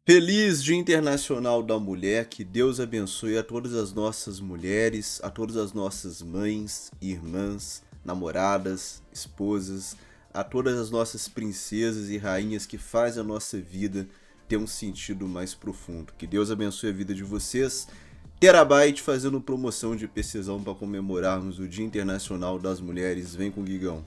Feliz Dia Internacional da Mulher, que Deus abençoe a todas as nossas mulheres, a todas as nossas mães, irmãs, namoradas, esposas, a todas as nossas princesas e rainhas que fazem a nossa vida ter um sentido mais profundo. Que Deus abençoe a vida de vocês. Terabyte fazendo promoção de PCzão para comemorarmos o Dia Internacional das Mulheres. Vem com o Guigão.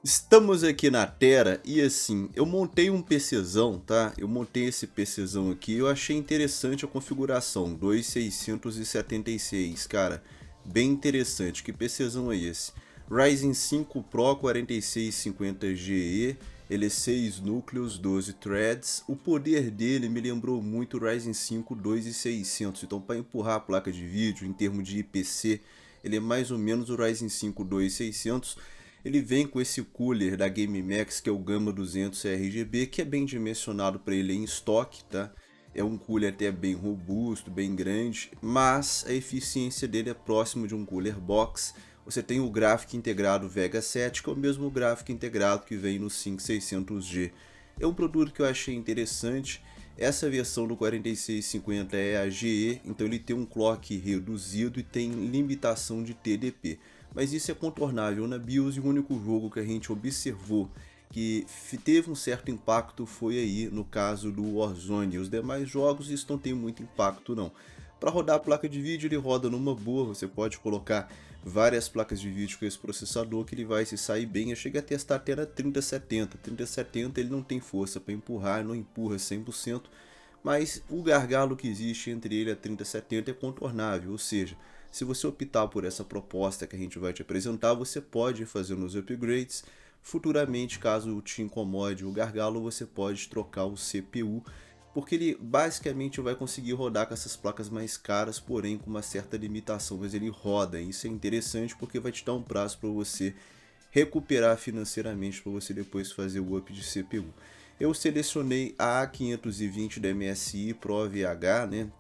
Estamos aqui na Terra e assim, eu montei um PCzão, tá? Eu montei esse PCzão aqui, eu achei interessante a configuração, 2676, cara, bem interessante. Que PCzão é esse? Ryzen 5 Pro 4650GE, ele é 6 núcleos, 12 threads. O poder dele me lembrou muito o Ryzen 5 2600, então para empurrar a placa de vídeo em termos de IPC, ele é mais ou menos o Ryzen 5 2600. Ele vem com esse cooler da GameMax, que é o Gamma 200 RGB, que é bem dimensionado para ele em estoque, tá? É um cooler até bem robusto, bem grande, mas a eficiência dele é próximo de um cooler box. Você tem o gráfico integrado Vega 7, que é o mesmo gráfico integrado que vem no 5600G. É um produto que eu achei interessante. Essa versão do 4650 é a GE, então ele tem um clock reduzido e tem limitação de TDP. Mas isso é contornável na BIOS, e o único jogo que a gente observou que teve um certo impacto foi aí no caso do Warzone. Os demais jogos isso não tem muito impacto não. Para rodar a placa de vídeo ele roda numa boa, você pode colocar várias placas de vídeo com esse processador que ele vai se sair bem. Eu cheguei a testar até na 3070. 3070 ele não tem força para empurrar, não empurra 100%, mas o gargalo que existe entre ele e a 3070 é contornável, ou seja, se você optar por essa proposta que a gente vai te apresentar, você pode fazer nos upgrades. Futuramente, caso te incomode o gargalo, você pode trocar o CPU, porque ele basicamente vai conseguir rodar com essas placas mais caras, porém com uma certa limitação, mas ele roda. Isso é interessante porque vai te dar um prazo para você recuperar financeiramente para você depois fazer o up de CPU. Eu selecionei a A520 da MSI Pro VH, né?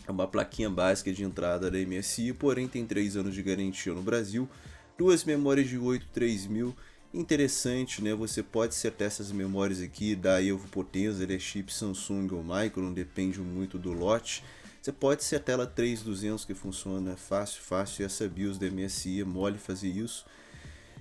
É uma plaquinha básica de entrada da MSI, porém tem 3 anos de garantia no Brasil, duas memórias de 8 3000. Interessante, né? Você pode setar essas memórias aqui da Evo Potenza, ele é chip Samsung ou Micron, depende muito do lote. Você pode setar ela 3200 que funciona fácil, fácil, e essa BIOS da MSI é mole fazer isso.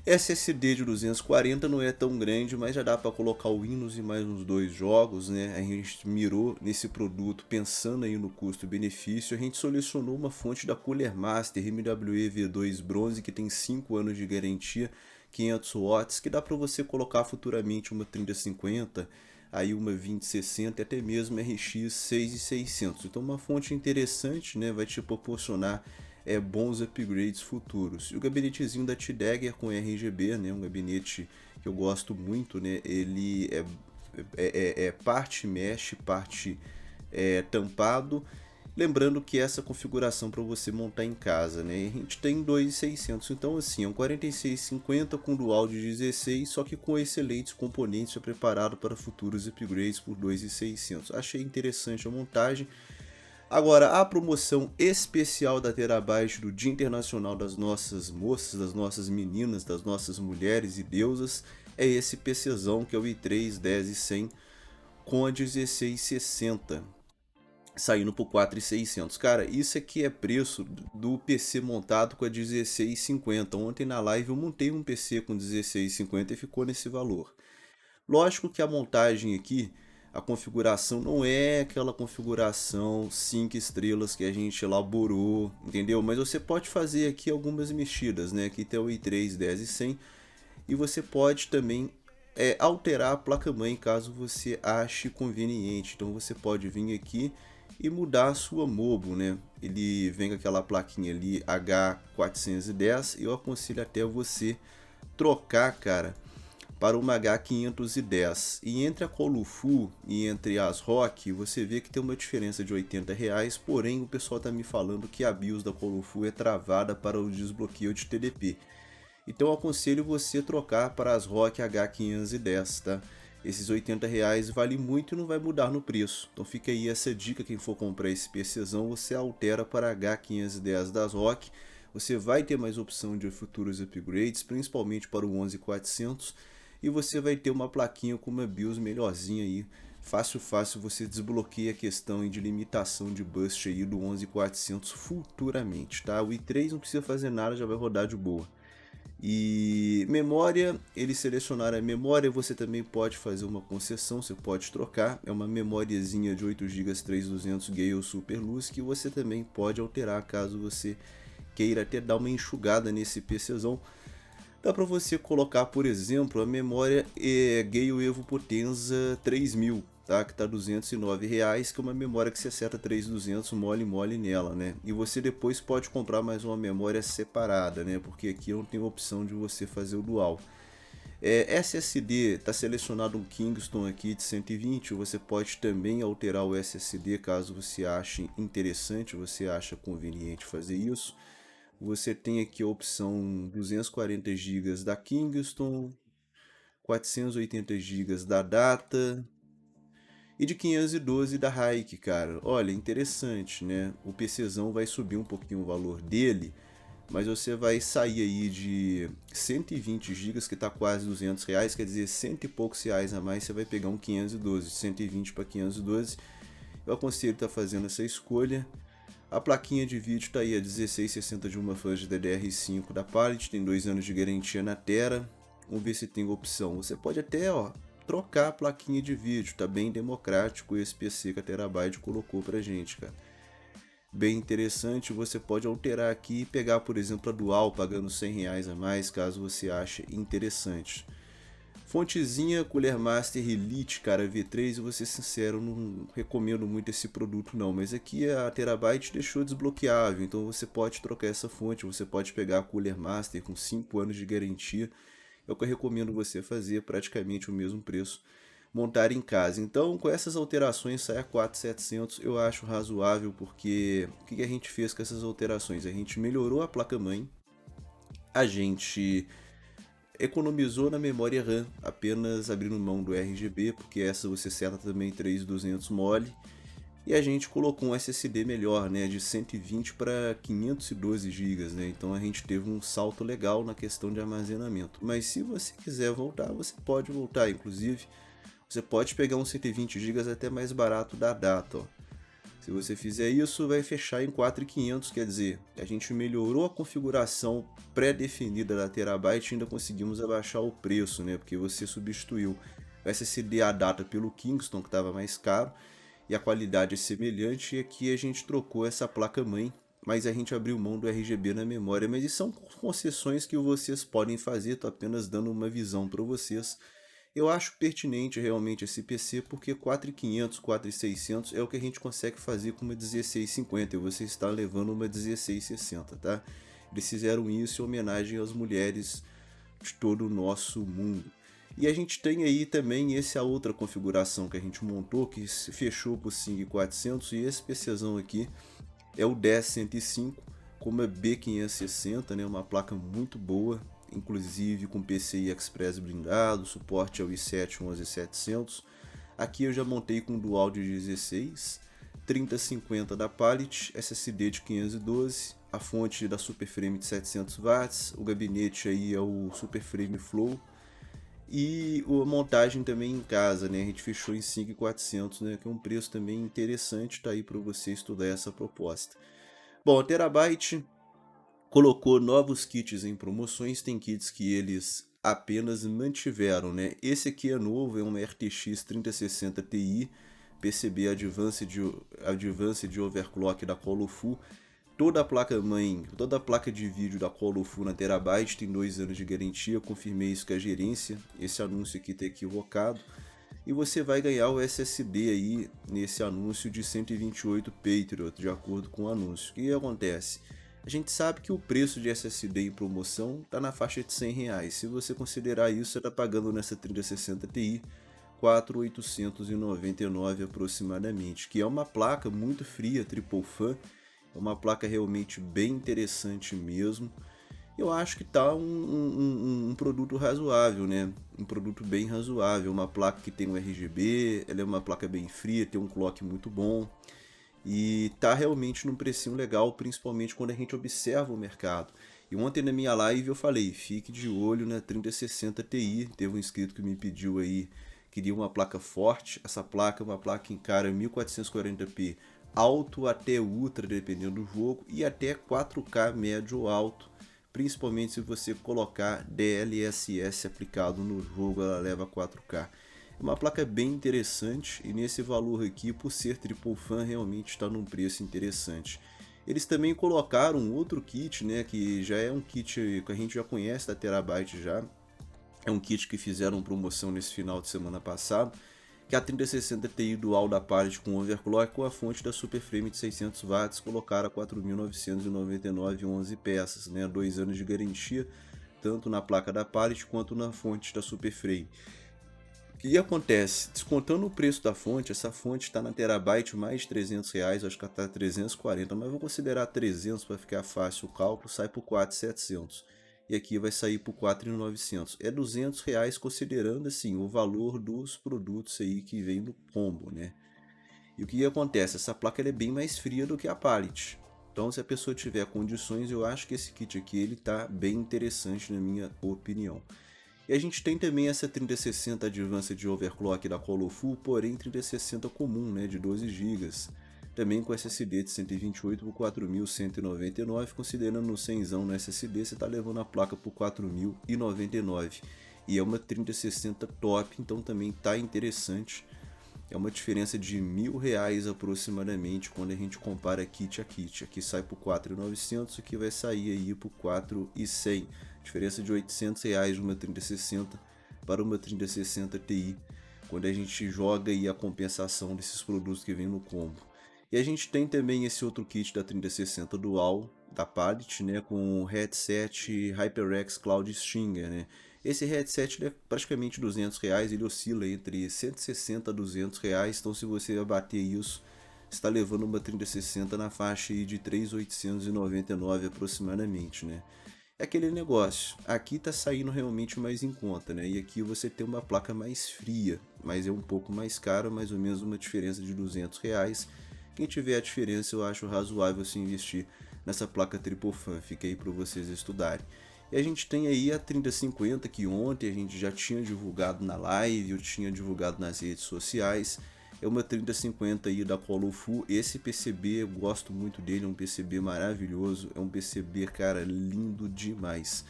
SSD de 240 não é tão grande, mas já dá para colocar o Windows e mais uns dois jogos, né? A gente mirou nesse produto pensando aí no custo-benefício. A gente selecionou uma fonte da Cooler Master MWE V2 Bronze que tem 5 anos de garantia, 500 watts, que dá para você colocar futuramente uma 3050, aí uma 2060 e até mesmo RX 6600. Então uma fonte interessante, né? Vai te proporcionar bons upgrades futuros. E o gabinetezinho da T-Dagger com RGB, né, um gabinete que eu gosto muito, né, ele é parte mesh, parte tampado. Lembrando que essa configuração para você montar em casa, né? A gente tem 2.600, então assim, é um 4650 com dual de 16, só que com excelentes componentes, preparado para futuros upgrades por 2.600. Achei interessante a montagem. Agora, a promoção especial da Terabyte do Dia Internacional das nossas moças, das nossas meninas, das nossas mulheres e deusas, é esse PCzão que é o i3 10100 com a 1660, saindo por 4.600. Cara, isso aqui é preço do PC montado com a 1650. Ontem na live eu montei um PC com 1650 e ficou nesse valor. Lógico que a montagem aqui, a configuração não é aquela configuração 5 estrelas que a gente elaborou, entendeu? Mas você pode fazer aqui algumas mexidas, né? Aqui tem o i3 10100 e você pode também alterar a placa-mãe caso você ache conveniente. Então você pode vir aqui e mudar a sua MOBO, né? Ele vem com aquela plaquinha ali H410 e eu aconselho até você trocar, cara, para uma H510. E entre a Colufu e entre as ROG, você vê que tem uma diferença de R$ 80, porém o pessoal está me falando que a BIOS da Colufu é travada para o desbloqueio de TDP. Então eu aconselho você trocar para as ROG H510, tá? Esses R$ 80 vale muito e não vai mudar no preço. Então fica aí essa dica, quem for comprar esse PCzão, você altera para H510 das ROG. Você vai ter mais opção de futuros upgrades, principalmente para o 11400. e você vai ter uma plaquinha com uma BIOS melhorzinha aí. Fácil, fácil, você desbloqueia a questão de limitação de bust aí do 11400 futuramente, tá? O i3 não precisa fazer nada, já vai rodar de boa. E memória, eles selecionaram a memória, você também pode fazer uma concessão, você pode trocar. É uma memóriazinha de 8 GB 3200 Gale Superluz que você também pode alterar caso você queira até dar uma enxugada nesse PCzão. Dá para você colocar, por exemplo, a memória Gale Evo Potenza 3000, tá? Que tá R$209, que é uma memória que você acerta 3200 mole nela, né? E você depois pode comprar mais uma memória separada, né? Porque aqui não tem opção de você fazer o dual. SSD, tá selecionado um Kingston aqui de 120, você pode também alterar o SSD caso você ache interessante, você acha conveniente fazer isso. Você tem aqui a opção 240 GB da Kingston, 480 GB da Data e de 512 da Hike, cara. Olha, interessante, né? O PCzão vai subir um pouquinho o valor dele, mas você vai sair aí de 120 GB, que tá quase R$200, quer dizer, cento e poucos reais a mais, você vai pegar um 512, 120 para 512. Eu aconselho estar fazendo essa escolha. A plaquinha de vídeo está aí a 1660 de uma flash DDR5 da Palit, tem 2 anos de garantia na Tera. Vamos ver se tem opção. Você pode até trocar a plaquinha de vídeo, tá bem democrático esse PC que a Terabyte colocou pra gente, cara. Bem interessante, você pode alterar aqui e pegar, por exemplo, a Dual pagando R$100 a mais, caso você ache interessante. Fontezinha Cooler Master Elite, cara, V3, eu vou ser sincero, não recomendo muito esse produto não, mas aqui a Terabyte deixou desbloqueável, então você pode trocar essa fonte, você pode pegar a Cooler Master com 5 anos de garantia, é o que eu recomendo você fazer, praticamente o mesmo preço, montar em casa. Então, com essas alterações, sai a 4700, eu acho razoável, porque o que a gente fez com essas alterações? A gente melhorou a placa-mãe, a gente economizou na memória RAM, apenas abrindo mão do RGB, porque essa você seta também 3200 mole. E a gente colocou um SSD melhor, né, de 120 para 512 GB, né? Então a gente teve um salto legal na questão de armazenamento. Mas se você quiser voltar, você pode voltar, inclusive você pode pegar um 120 GB até mais barato da Data, ó. Se você fizer isso, vai fechar em 4.500, quer dizer, a gente melhorou a configuração pré-definida da Terabyte e ainda conseguimos abaixar o preço, né? Porque você substituiu o SSD ADATA pelo Kingston, que estava mais caro, e a qualidade é semelhante, e aqui a gente trocou essa placa-mãe, mas a gente abriu mão do RGB na memória, mas isso são concessões que vocês podem fazer, estou apenas dando uma visão para vocês. Eu acho pertinente realmente esse PC porque 4.500, 4.600 é o que a gente consegue fazer com uma 1650 e você está levando uma 1660, tá? Eles fizeram isso em homenagem às mulheres de todo o nosso mundo. E a gente tem aí também essa outra configuração que a gente montou, que se fechou por 5.400, e esse PCzão aqui é o 10105 com uma B560, né? Uma placa muito boa, inclusive com PCI Express blindado, suporte ao i7 11700. Aqui eu já montei com dual de 16, 3050 da Palit, SSD de 512, a fonte da Superframe de 700 watts, o gabinete aí é o Superframe Flow e a montagem também em casa, né? A gente fechou em 5.400, né? Que é um preço também interessante, tá aí para você estudar essa proposta. Bom, a Terabyte colocou novos kits em promoções, tem kits que eles apenas mantiveram, né? Esse aqui é novo, é uma RTX 3060 Ti, PCB Advanced Overclock da Colofu. Toda a placa-mãe, toda a placa de vídeo da Colofu na Terabyte tem 2 anos de garantia, confirmei isso com a gerência, esse anúncio aqui está equivocado. E você vai ganhar o SSD aí nesse anúncio de 128 Patriot, de acordo com o anúncio. O que acontece? A gente sabe que o preço de SSD em promoção está na faixa de R$100. Se você considerar isso, você está pagando nessa 3060 Ti 4.899 aproximadamente, que é uma placa muito fria, triple fan, é uma placa realmente bem interessante mesmo. Eu acho que tá um produto razoável, né? Um produto bem razoável, uma placa que tem um RGB, ela é uma placa bem fria, tem um clock muito bom. E tá realmente num precinho legal, principalmente quando a gente observa o mercado. E ontem na minha live eu falei, fique de olho na 3060 Ti. Teve um inscrito que me pediu aí, queria uma placa forte. Essa placa é uma placa em cara 1440p alto até ultra, dependendo do jogo, e até 4K médio ou alto, principalmente se você colocar DLSS aplicado no jogo, ela leva 4K. É uma placa bem interessante e nesse valor aqui, por ser triple fan, realmente está num preço interessante. Eles também colocaram um outro kit, né, que já é um kit que a gente já conhece da Terabyte já. É um kit que fizeram promoção nesse final de semana passado, que é a 3060 Ti Dual da Palit com overclock com a fonte da Superframe de 600 watts, colocaram a 4.999 11 peças, né, 2 anos de garantia, tanto na placa da Palit quanto na fonte da Superframe. O que acontece? Descontando o preço da fonte, essa fonte está na Terabyte mais de 300 reais, acho que está 340, mas vou considerar 300 para ficar fácil o cálculo, sai por 4.700. E aqui vai sair por 4.900. É 200 reais considerando assim o valor dos produtos aí que vem no combo, né? E o que acontece? Essa placa é bem mais fria do que a Palit. Então, se a pessoa tiver condições, eu acho que esse kit aqui ele tá bem interessante na minha opinião. E a gente tem também essa 3060 Advanced Overclock da Colorful, porém 3060 comum, né, de 12 GB. Também com SSD de 128 por 4.199, considerando no 100 no SSD, você está levando a placa por 4.099. E é uma 3060 top, então também tá interessante. É uma diferença de R$1.000 aproximadamente quando a gente compara kit a kit. Aqui sai por 4.900, aqui vai sair aí por 4.100. Diferença de R$800 de uma 3060 para uma 3060 Ti, quando a gente joga aí a compensação desses produtos que vem no combo. E a gente tem também esse outro kit da 3060 Dual da Palit, né, com o headset HyperX Cloud Stinger, né. Esse headset é praticamente R$200, ele oscila entre 160 a R$200, então se você abater isso, está levando uma 3060 na faixa aí de 3.899 aproximadamente, né. É aquele negócio, aqui tá saindo realmente mais em conta, né? E aqui você tem uma placa mais fria, mas é um pouco mais cara, mais ou menos uma diferença de R$200. Quem tiver a diferença, eu acho razoável se investir nessa placa Triple Fan, fica aí para vocês estudarem. E a gente tem aí a 3050, que ontem a gente já tinha divulgado na live, eu tinha divulgado nas redes sociais. É uma 3050 aí da Colorful. Esse PCB eu gosto muito dele, é um PCB maravilhoso, é um PCB, cara, lindo demais.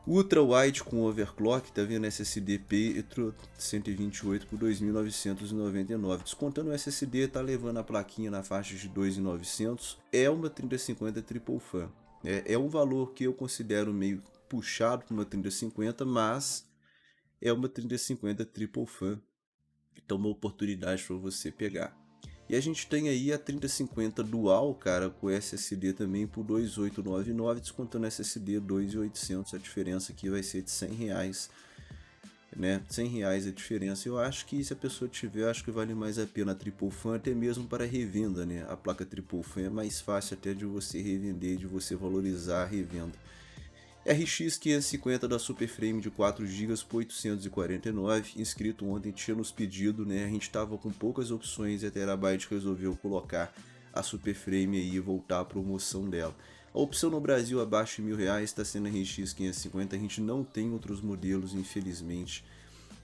Ultra Wide com overclock, tá vendo? SSD Petro 128 por 2.999. Descontando o SSD, tá levando a plaquinha na faixa de 2.900. É uma 3050 Triple Fan. É um valor que eu considero meio puxado para uma 3050, mas é uma 3050 Triple Fan. Então uma oportunidade para você pegar. E a gente tem aí a 3050 Dual, cara, com SSD também por 2.899, descontando SSD 2.800, a diferença aqui vai ser de R$100, né? R$100 a diferença. Eu acho que se a pessoa tiver, acho que vale mais a pena a Triple Fan, até mesmo para revenda, né? A placa Triple Fan é mais fácil até de você revender, de você valorizar a revenda. RX 550 da Superframe de 4 GB por 849, inscrito ontem tinha nos pedido, né? A gente estava com poucas opções e a Terabyte resolveu colocar a Superframe aí e voltar à promoção dela. A opção no Brasil abaixo de R$1.000 está sendo a RX 550, a gente não tem outros modelos, infelizmente,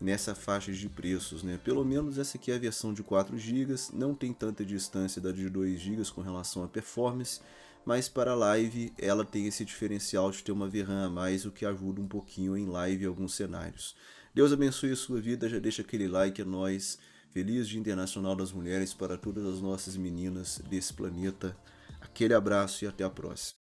nessa faixa de preços, né? Pelo menos essa aqui é a versão de 4 GB, não tem tanta distância da de 2 GB com relação à performance, mas para live ela tem esse diferencial de ter uma VRAM a mais, o que ajuda um pouquinho em live em alguns cenários. Deus abençoe a sua vida, já deixa aquele like, é nóis. Feliz Dia Internacional das Mulheres para todas as nossas meninas desse planeta. Aquele abraço e até a próxima.